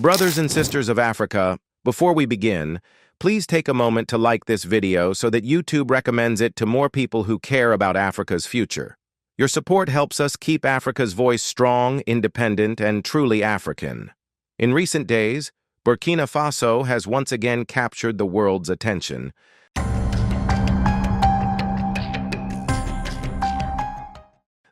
Brothers and sisters of Africa, before we begin, please take a moment to like this video so that YouTube recommends it to more people who care about Africa's future. Your support helps us keep Africa's voice strong, independent, and truly African. In recent days, Burkina Faso has once again captured the world's attention.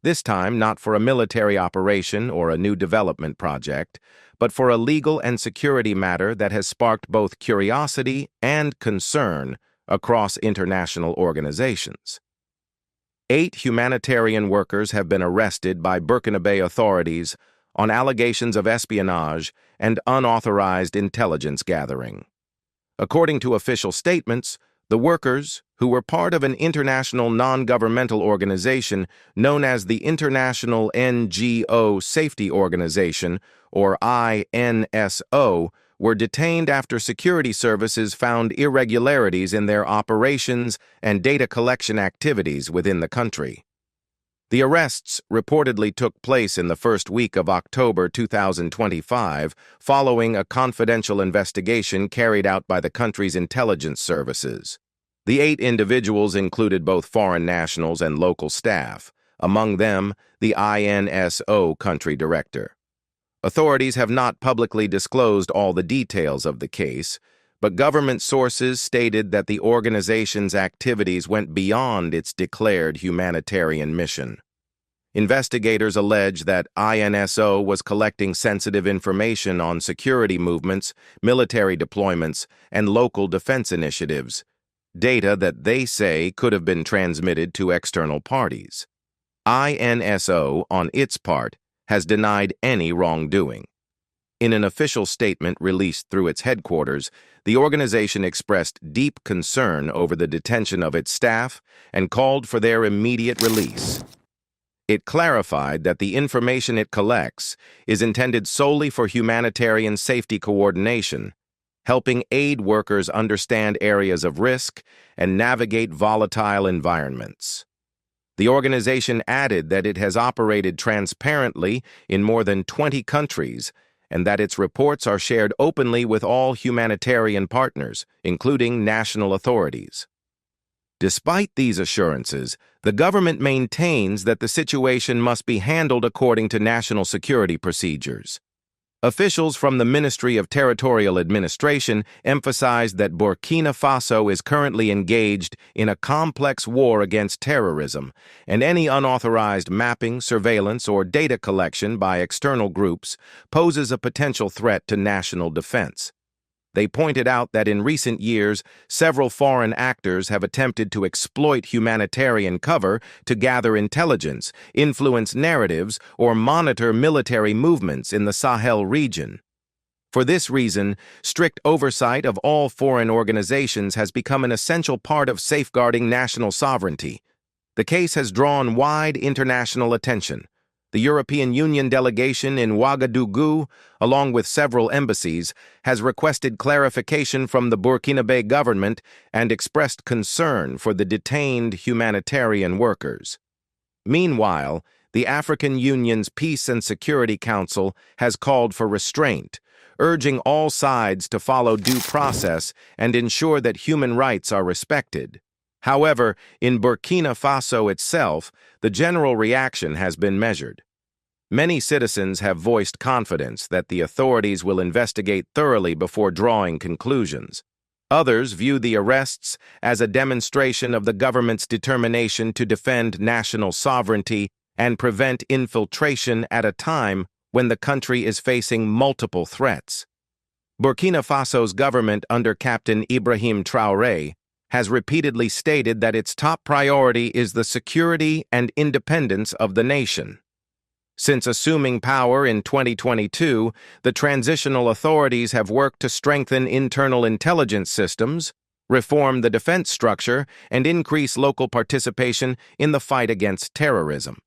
This time, not for a military operation or a new development project, but for a legal and security matter that has sparked both curiosity and concern across international organizations. 8 humanitarian workers have been arrested by Burkina Faso authorities on allegations of espionage and unauthorized intelligence gathering. According to official statements, the workers, who were part of an international non-governmental organization known as the International NGO Safety Organization, or INSO, were detained after security services found irregularities in their operations and data collection activities within the country. The arrests reportedly took place in the first week of October 2025, following a confidential investigation carried out by the country's intelligence services. The 8 individuals included both foreign nationals and local staff, among them the INSO country director. Authorities have not publicly disclosed all the details of the case, but government sources stated that the organization's activities went beyond its declared humanitarian mission. Investigators allege that INSO was collecting sensitive information on security movements, military deployments, and local defense initiatives, data that they say could have been transmitted to external parties. INSO, on its part, has denied any wrongdoing. In an official statement released through its headquarters, the organization expressed deep concern over the detention of its staff and called for their immediate release. It clarified that the information it collects is intended solely for humanitarian safety coordination, helping aid workers understand areas of risk and navigate volatile environments. The organization added that it has operated transparently in more than 20 countries and that its reports are shared openly with all humanitarian partners, including national authorities. Despite these assurances, the government maintains that the situation must be handled according to national security procedures. Officials from the Ministry of Territorial Administration emphasized that Burkina Faso is currently engaged in a complex war against terrorism, and any unauthorized mapping, surveillance, or data collection by external groups poses a potential threat to national defense. They pointed out that in recent years, several foreign actors have attempted to exploit humanitarian cover to gather intelligence, influence narratives, or monitor military movements in the Sahel region. For this reason, strict oversight of all foreign organizations has become an essential part of safeguarding national sovereignty. The case has drawn wide international attention. The European Union delegation in Ouagadougou, along with several embassies, has requested clarification from the Burkina Faso government and expressed concern for the detained humanitarian workers. Meanwhile, the African Union's Peace and Security Council has called for restraint, urging all sides to follow due process and ensure that human rights are respected. However, in Burkina Faso itself, the general reaction has been measured. Many citizens have voiced confidence that the authorities will investigate thoroughly before drawing conclusions. Others view the arrests as a demonstration of the government's determination to defend national sovereignty and prevent infiltration at a time when the country is facing multiple threats. Burkina Faso's government under Captain Ibrahim Traoré has repeatedly stated that its top priority is the security and independence of the nation. Since assuming power in 2022, the transitional authorities have worked to strengthen internal intelligence systems, reform the defense structure, and increase local participation in the fight against terrorism.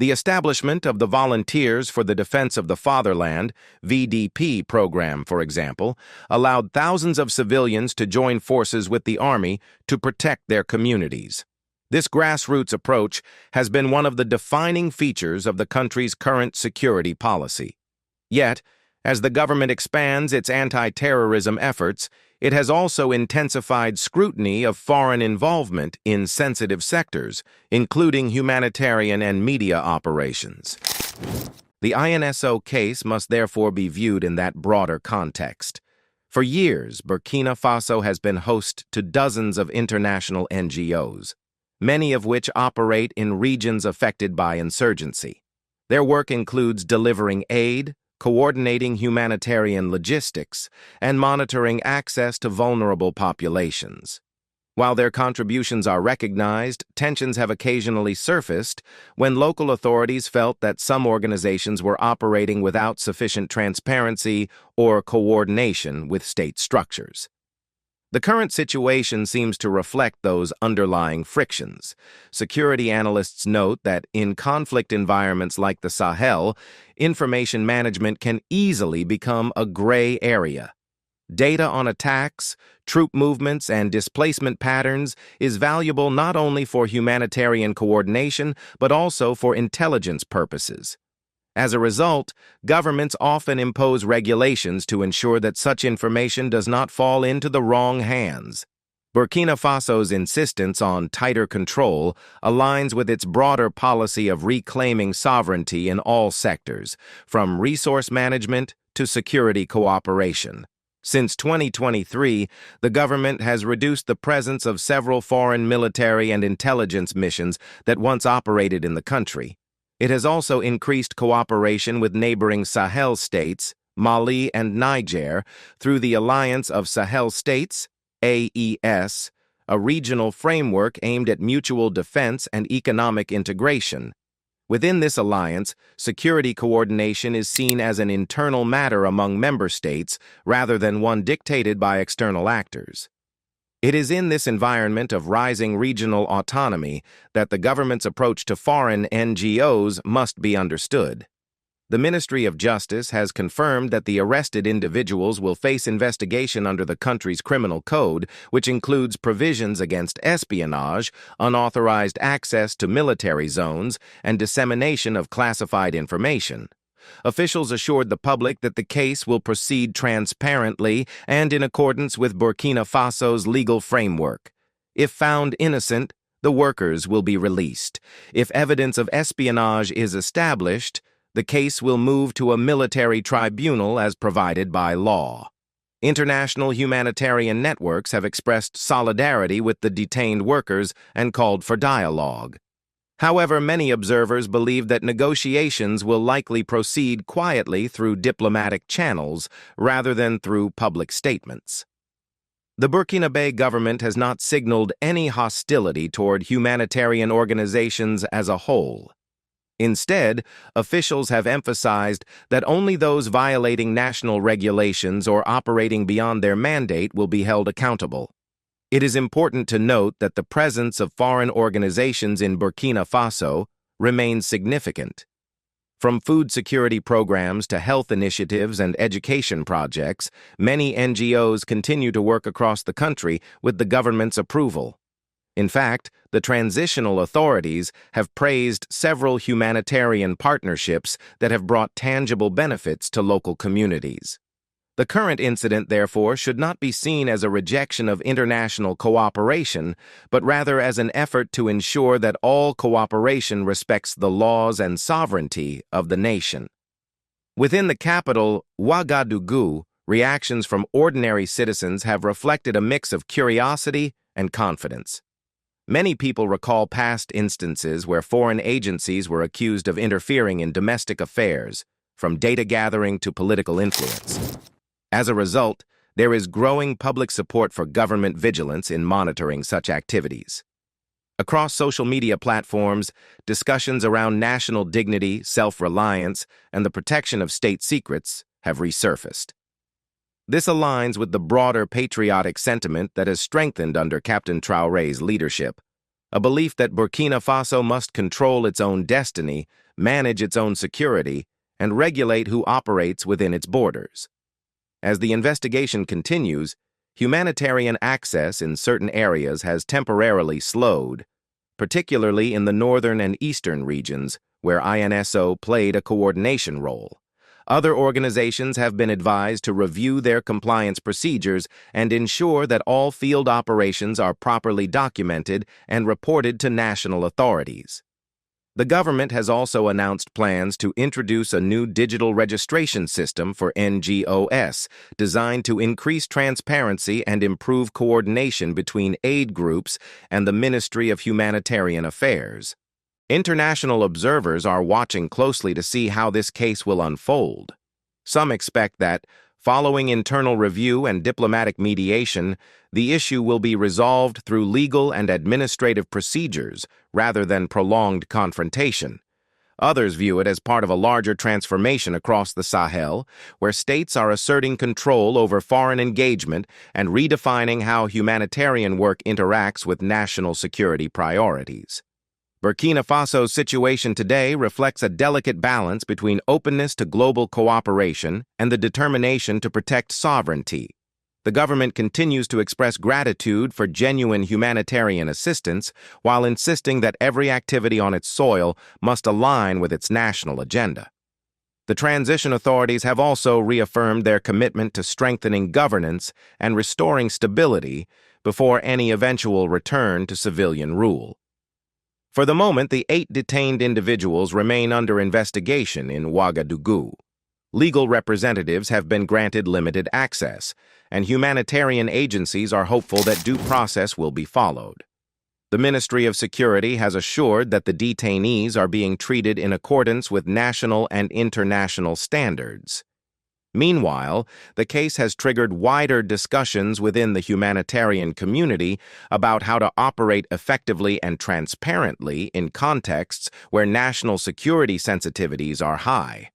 The establishment of the Volunteers for the Defense of the Fatherland, VDP program, for example, allowed thousands of civilians to join forces with the army to protect their communities. This grassroots approach has been one of the defining features of the country's current security policy. Yet, As the government expands its anti-terrorism efforts, it has also intensified scrutiny of foreign involvement in sensitive sectors, including humanitarian and media operations. The INSO case must therefore be viewed in that broader context. For years, Burkina Faso has been host to dozens of international NGOs, many of which operate in regions affected by insurgency. Their work includes delivering aid, coordinating humanitarian logistics, and monitoring access to vulnerable populations. While their contributions are recognized, tensions have occasionally surfaced when local authorities felt that some organizations were operating without sufficient transparency or coordination with state structures. The current situation seems to reflect those underlying frictions. Security analysts note that in conflict environments like the Sahel, information management can easily become a gray area. Data on attacks, troop movements, and displacement patterns is valuable not only for humanitarian coordination, but also for intelligence purposes. As a result, governments often impose regulations to ensure that such information does not fall into the wrong hands. Burkina Faso's insistence on tighter control aligns with its broader policy of reclaiming sovereignty in all sectors, from resource management to security cooperation. Since 2023, the government has reduced the presence of several foreign military and intelligence missions that once operated in the country. It has also increased cooperation with neighboring Sahel states, Mali and Niger, through the Alliance of Sahel States, AES, a regional framework aimed at mutual defense and economic integration. Within this alliance, security coordination is seen as an internal matter among member states rather than one dictated by external actors. It is in this environment of rising regional autonomy that the government's approach to foreign NGOs must be understood. The Ministry of Justice has confirmed that the arrested individuals will face investigation under the country's criminal code, which includes provisions against espionage, unauthorized access to military zones, and dissemination of classified information. Officials assured the public that the case will proceed transparently and in accordance with Burkina Faso's legal framework. If found innocent, the workers will be released. If evidence of espionage is established, the case will move to a military tribunal as provided by law. International humanitarian networks have expressed solidarity with the detained workers and called for dialogue. However, many observers believe that negotiations will likely proceed quietly through diplomatic channels rather than through public statements. The Burkina Faso government has not signaled any hostility toward humanitarian organizations as a whole. Instead, officials have emphasized that only those violating national regulations or operating beyond their mandate will be held accountable. It is important to note that the presence of foreign organizations in Burkina Faso remains significant. From food security programs to health initiatives and education projects, many NGOs continue to work across the country with the government's approval. In fact, the transitional authorities have praised several humanitarian partnerships that have brought tangible benefits to local communities. The current incident, therefore, should not be seen as a rejection of international cooperation, but rather as an effort to ensure that all cooperation respects the laws and sovereignty of the nation. Within the capital, Ouagadougou, reactions from ordinary citizens have reflected a mix of curiosity and confidence. Many people recall past instances where foreign agencies were accused of interfering in domestic affairs, from data gathering to political influence. As a result, there is growing public support for government vigilance in monitoring such activities. Across social media platforms, discussions around national dignity, self-reliance, and the protection of state secrets have resurfaced. This aligns with the broader patriotic sentiment that has strengthened under Captain Traoré's leadership, a belief that Burkina Faso must control its own destiny, manage its own security, and regulate who operates within its borders. As the investigation continues, humanitarian access in certain areas has temporarily slowed, particularly in the northern and eastern regions, where INSO played a coordination role. Other organizations have been advised to review their compliance procedures and ensure that all field operations are properly documented and reported to national authorities. The government has also announced plans to introduce a new digital registration system for NGOs designed to increase transparency and improve coordination between aid groups and the Ministry of Humanitarian Affairs. International observers are watching closely to see how this case will unfold. Some expect that, following internal review and diplomatic mediation, the issue will be resolved through legal and administrative procedures rather than prolonged confrontation. Others view it as part of a larger transformation across the Sahel, where states are asserting control over foreign engagement and redefining how humanitarian work interacts with national security priorities. Burkina Faso's situation today reflects a delicate balance between openness to global cooperation and the determination to protect sovereignty. The government continues to express gratitude for genuine humanitarian assistance while insisting that every activity on its soil must align with its national agenda. The transition authorities have also reaffirmed their commitment to strengthening governance and restoring stability before any eventual return to civilian rule. For the moment, the 8 detained individuals remain under investigation in Ouagadougou. Legal representatives have been granted limited access, and humanitarian agencies are hopeful that due process will be followed. The Ministry of Security has assured that the detainees are being treated in accordance with national and international standards. Meanwhile, the case has triggered wider discussions within the humanitarian community about how to operate effectively and transparently in contexts where national security sensitivities are high.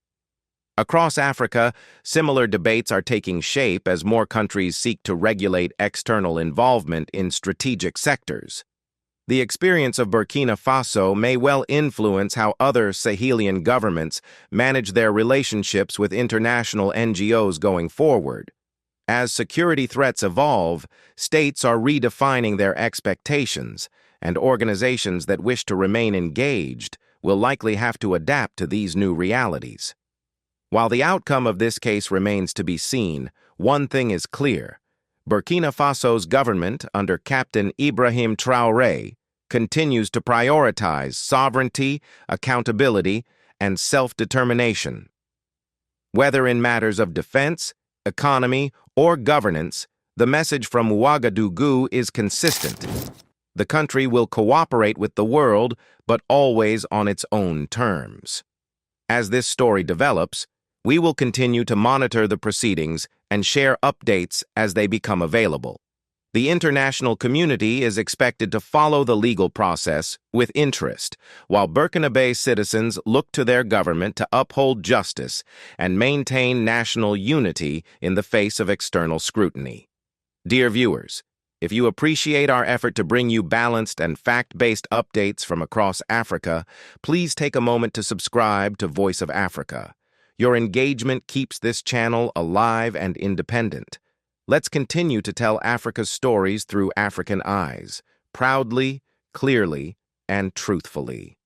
Across Africa, similar debates are taking shape as more countries seek to regulate external involvement in strategic sectors. The experience of Burkina Faso may well influence how other Sahelian governments manage their relationships with international NGOs going forward. As security threats evolve, states are redefining their expectations, and organizations that wish to remain engaged will likely have to adapt to these new realities. While the outcome of this case remains to be seen, one thing is clear. Burkina Faso's government, under Captain Ibrahim Traoré, continues to prioritize sovereignty, accountability, and self-determination. Whether in matters of defense, economy, or governance, the message from Ouagadougou is consistent. The country will cooperate with the world, but always on its own terms. As this story develops, we will continue to monitor the proceedings and share updates as they become available. The international community is expected to follow the legal process with interest, while Burkinabe citizens look to their government to uphold justice and maintain national unity in the face of external scrutiny. Dear viewers, if you appreciate our effort to bring you balanced and fact-based updates from across Africa, please take a moment to subscribe to Voice of Africa. Your engagement keeps this channel alive and independent. Let's continue to tell Africa's stories through African eyes, proudly, clearly, and truthfully.